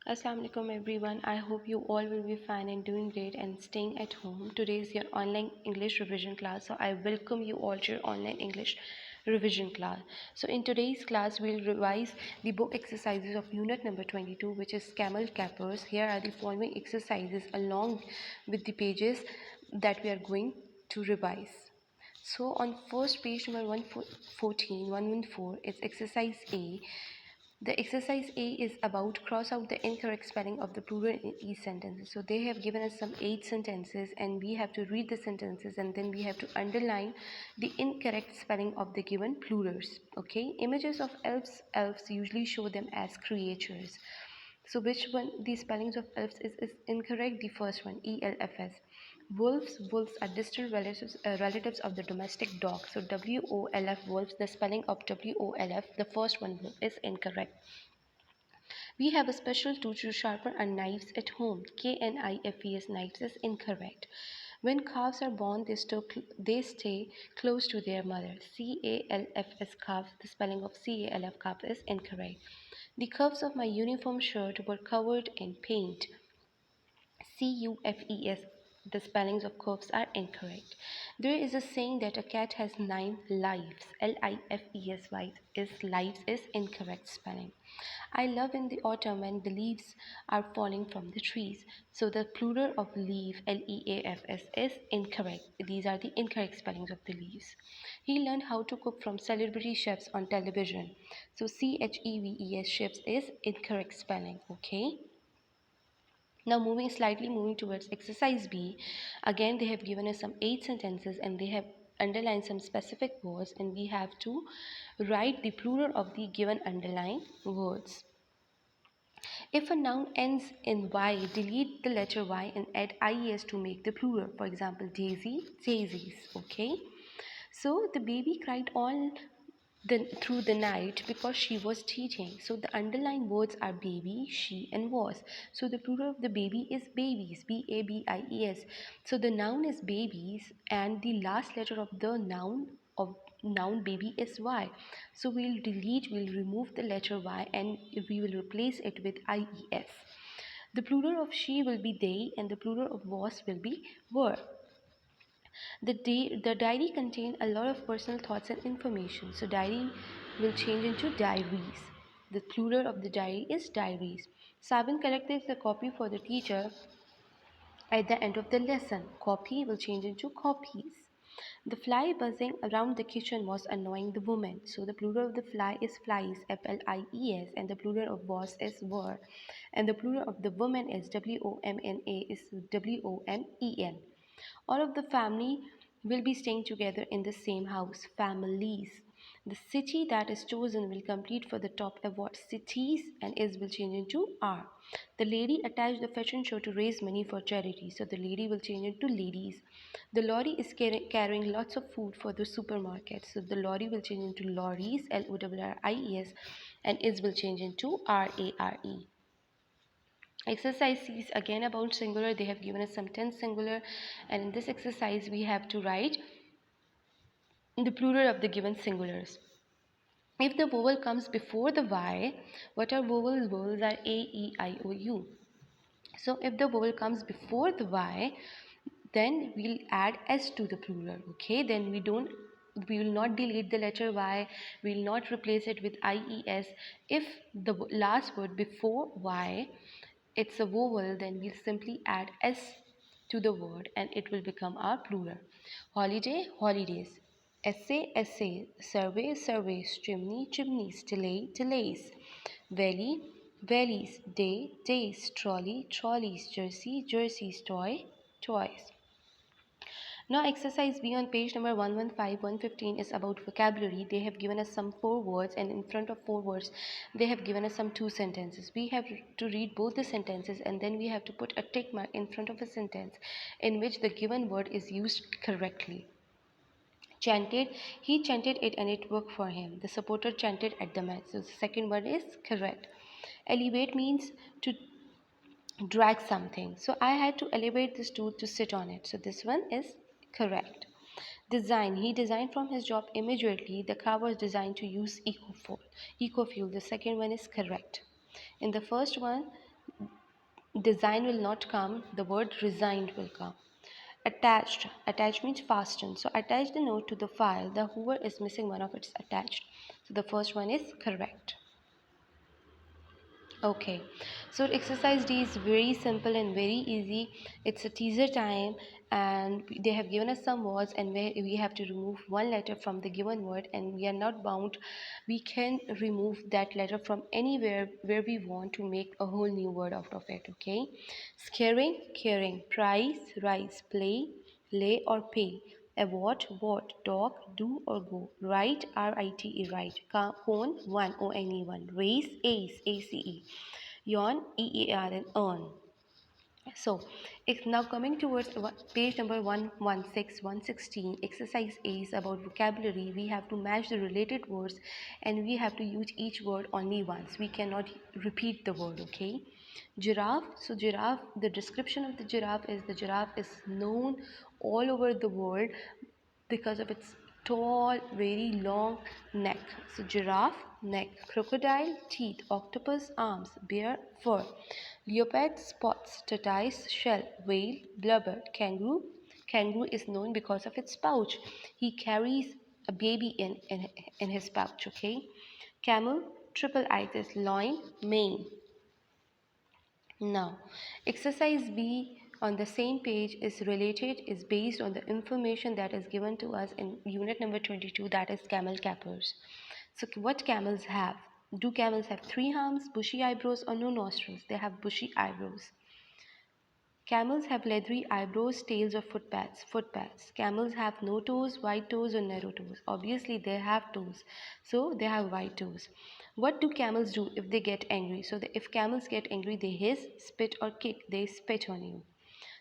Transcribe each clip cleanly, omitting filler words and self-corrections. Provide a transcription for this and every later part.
Assalamu alaikum everyone. I hope you all will be fine and doing great and staying at home. Today is your online English revision class. So I welcome you all to your online English revision class. So in today's class we'll revise the book exercises of unit number 22, which is camel cappers. Here are the following exercises along with the pages that we are going to revise. So on first page number 114, it's exercise A. The exercise A is about cross out the incorrect spelling of the plural in each sentence. So they have given us some 8 sentences and we have to read the sentences and then we have to underline the incorrect spelling of the given plurals. Okay, images of elves usually show them as creatures. So which one the spellings of elves is incorrect? The first one, ELFS. Wolves are distant relatives of the domestic dog. So WOLF, wolves, the spelling of WOLF, the first one is incorrect. We have a special tool to sharpen our knives at home. KNIFES, knives, is incorrect. When calves are born, they stay close to their mother. CALFS, calf, the spelling of CALF, calf, is incorrect. The cuffs of my uniform shirt were covered in paint. CUFES, the spellings of curves are incorrect. There is a saying that a cat has 9 lives. Lives is incorrect spelling. I love in the autumn when the leaves are falling from the trees. So the plural of leaf, LEAFS, is incorrect. These are the incorrect spellings of the leaves. He learned how to cook from celebrity chefs on television. So CHEVES, chefs, is incorrect spelling. Okay. Now moving towards exercise B, again they have given us some 8 sentences and they have underlined some specific words and we have to write the plural of the given underlined words. If a noun ends in Y, delete the letter Y and add IES to make the plural. For example, daisy, daisies, okay? So the baby cried all through the night because she was teething. So the underlined words are baby, she, and was. So the plural of the baby is babies, BABIES. So the noun is babies, and the last letter of the noun baby is Y. So we'll remove the letter Y, and we will replace it with IES. The plural of she will be they, and the plural of was will be were. The diary contained a lot of personal thoughts and information. So diary will change into diaries. The plural of the diary is diaries. Sabin collected the copy for the teacher at the end of the lesson. Copy will change into copies. The fly buzzing around the kitchen was annoying the woman. So the plural of the fly is flies, FLIES, and the plural of was is were. And the plural of the woman is WOMNA, is WOMEN. All of the family will be staying together in the same house. Families. The city that is chosen will compete for the top award. Cities and is will change into are. The lady attached the fashion show to raise money for charity. So the lady will change into ladies. The lorry is carrying lots of food for the supermarket. So the lorry will change into lorries, LORRIES, and is will change into RARE. Exercise C is again about singular. They have given us some 10 singular, and in this exercise we have to write the plural of the given singulars. If the vowel comes before the Y, what are vowels? Vowels are A, E, I, O, U. So if the vowel comes before the Y, then we'll add S to the plural. Okay, then we will not delete the letter Y, we will not replace it with IES. If the last word before Y it's a vowel, then we'll simply add S to the word and it will become our plural. Holiday, holidays. Essay, essay. Survey, surveys. Chimney, chimneys. Delay, delays. Valley, valleys. Day, days. Trolley, trolleys. Jersey, jerseys. Toy, toys. Now exercise B on page number 115, 115 is about vocabulary. They have given us some 4 words and in front of 4 words they have given us some 2 sentences. We have to read both the sentences and then we have to put a tick mark in front of a sentence in which the given word is used correctly. Chanted, he chanted it and it worked for him. The supporter chanted at the match. So the second word is correct. Elevate means to drag something. So I had to elevate the stool to sit on it. So this one is correct. Design. He designed from his job immediately. The car was designed to use eco fuel. The second one is correct. In the first one, Design will not come, the word resigned will come. Attached. Attached means fastened. So attach the note to the file. The Hoover is missing one of its attached. So the first one is correct. Okay, so exercise D is very simple and very easy. It's a teaser time, and they have given us some words, and we have to remove one letter from the given word, and we are not bound. We can remove that letter from anywhere where we want to make a whole new word out of it. Okay, scaring, caring, price, rise, play, lay or pay. Award, what, talk, do or go. Write, R-I-T-E, write. Cone, one, O-N-E, one. Race, ace, A-C-E. Yawn, E-A-R-N, earn. So, it's now coming towards page number 116, 116. Exercise A is about vocabulary. We have to match the related words and we have to use each word only once. We cannot repeat the word, okay? Giraffe. So, giraffe, the description of the giraffe is known all over the world because of its tall, very long neck. So, giraffe, neck, crocodile, teeth, octopus, arms, bear, fur, leopard, spots, tortoise, shell, whale, blubber, kangaroo. Kangaroo is known because of its pouch. He carries a baby in his pouch, okay? Camel, triple itis, loin, mane. Now, exercise B on the same page is based on the information that is given to us in unit number 22, that is camel cappers. So what camels have? Do camels have three arms, bushy eyebrows or no nostrils? They have bushy eyebrows. Camels have leathery eyebrows, tails or footpads. Footpads. Camels have no toes, wide toes or narrow toes. Obviously they have toes, so they have wide toes. What do camels do if they get angry? So if camels get angry, they hiss, spit or kick. They spit on you.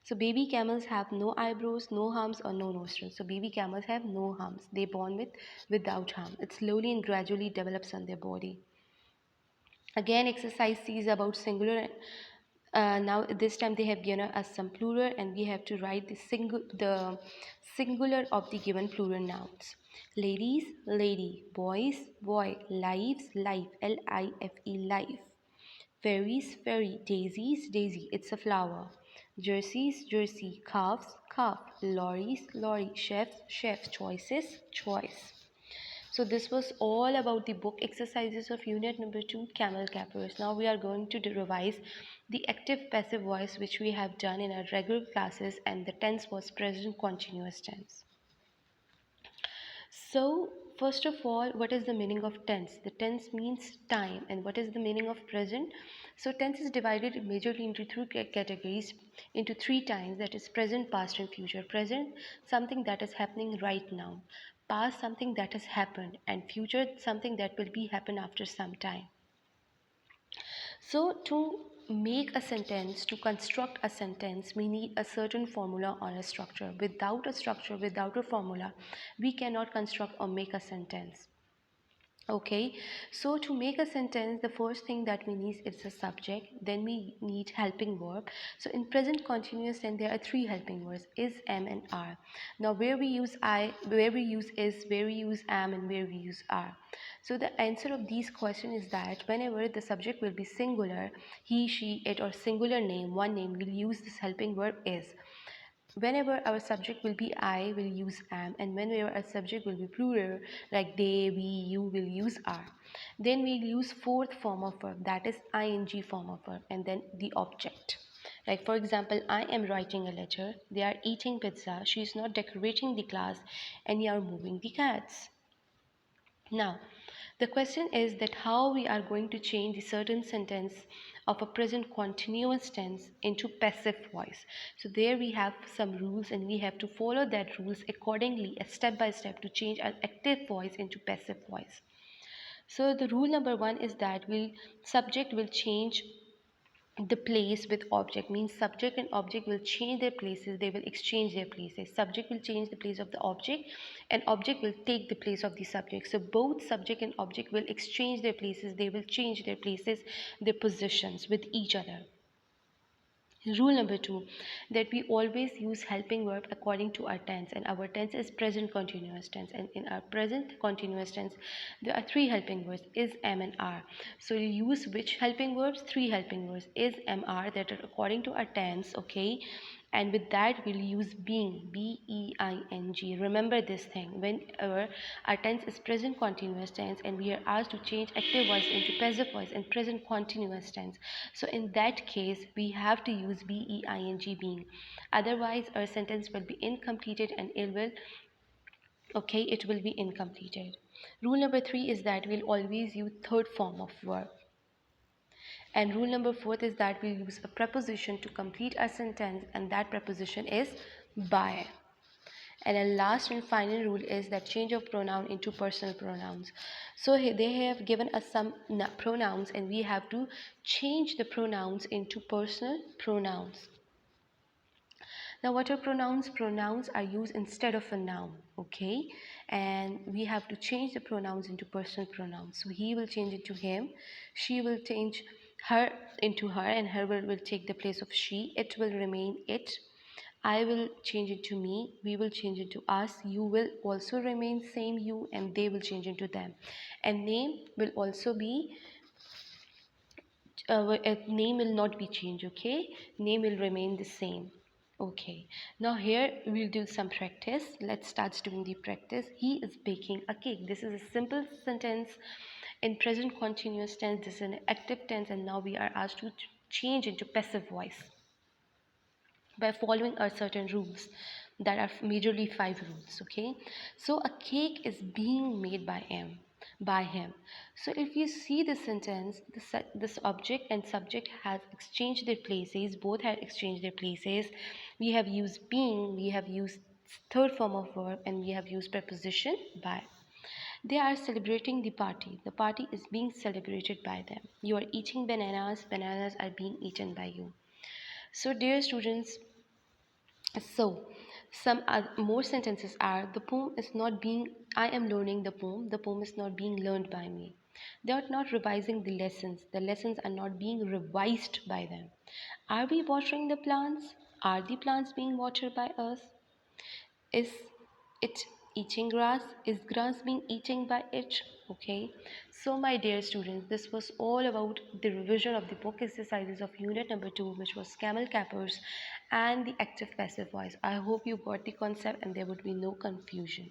So baby camels have no eyebrows, no humps or no nostrils. So baby camels have no humps. They born without hump. It slowly and gradually develops on their body. Again, exercise C is about singular. Now this time they have given us some plural, and we have to write the singular of the given plural nouns. Ladies, lady. Boys, boy. Lives, life. L-I-F-E, life. Fairies, fairy. Daisies, daisy. It's a flower. Jerseys, jersey. Calves, calf. Lorries, lorry. Chefs, chef. Choices, choice. So this was all about the book exercises of unit number 2, camel cappers. Now we are going to revise the active passive voice which we have done in our regular classes, and the tense was present continuous tense. So first of all, what is the meaning of tense? The tense means time. And what is the meaning of present? So tense is divided majorly into three categories, into three times, that is present, past and future. Present, something that is happening right now. Past, something that has happened. And future, something that will be happen after some time. So to make a sentence, to construct a sentence, we need a certain formula or a structure. Without a structure, without a formula, we cannot construct or make a sentence. Okay, so to make a sentence, the first thing that we need is a subject, then we need helping verb. So in present continuous tense, there are three helping verbs: is, am and are. Now where we use I, where we use is, where we use am and where we use are. So the answer of these questions is that whenever the subject will be singular, he, she, it, or singular name, one name, we'll use this helping verb is. Whenever our subject will be I, we'll use am, and whenever our subject will be plural, like they, we, you, will use are. Then we'll use fourth form of verb, that is ing form of verb, and then the object. Like for example, I am writing a letter, they are eating pizza, she is not decorating the class, and you are moving the cats. Now, the question is that how we are going to change the certain sentence of a present continuous tense into passive voice. So there we have some rules and we have to follow that rules accordingly, step by step, to change our active voice into passive voice. So the rule number 1 is that subject will change the place with object, means subject and object will change their places, they will exchange their places. Subject will change the place of the object and object will take the place of the subject. So both subject and object will exchange their places, they will change their places, their positions with each other. Rule number two, that we always use helping verb according to our tense, and our tense is present continuous tense. And in our present continuous tense, there are three helping verbs: is, am, and are. So you use which helping verbs? Three helping verbs: is, am, are, that are according to our tense. Okay, and with that we'll use being, B-E-I-N-G. Remember this thing: whenever our tense is present continuous tense and we are asked to change active voice into passive voice in present continuous tense, so in that case we have to use B-E-I-N-G, being. Otherwise our sentence will be incompleted and it will, okay, it will be incompleted. Rule number three is that we'll always use third form of verb. And rule number fourth is that we use a preposition to complete our sentence, and that preposition is by. And a last and final rule is that change of pronoun into personal pronouns. So they have given us some pronouns and we have to change the pronouns into personal pronouns. Now what are pronouns? Pronouns are used instead of a noun, okay? And we have to change the pronouns into personal pronouns. So he will change it to him, she will change her into her, and her will take the place of she, it will remain it, I will change it to me, we will change it to us, you will also remain same you, and they will change into them. And name will also be name will not be changed, okay? Name will remain the same. Okay, now here we'll do some practice. Let's start doing the practice. He is baking a cake. This is a simple sentence in present continuous tense. This is an active tense, and now we are asked to change into passive voice by following a certain rules. That are majorly 5 rules. Okay, so a cake is being made by him. So if you see the sentence, this object and subject has exchanged their places, both have exchanged their places. We have used being, we have used third form of verb, and we have used preposition by. They are celebrating the party. The party is being celebrated by them. You are eating bananas, bananas are being eaten by you. So dear students, so, some more sentences are: the poem is not being, I am learning the poem is not being learned by me. They are not revising the lessons are not being revised by them. Are we watering the plants? Are the plants being watered by us? Is it eating grass? Is grass being eaten by it? Okay, so my dear students, this was all about the revision of the book exercises of unit number 2, which was camel cappers and the active passive voice. I hope you got the concept and there would be no confusion.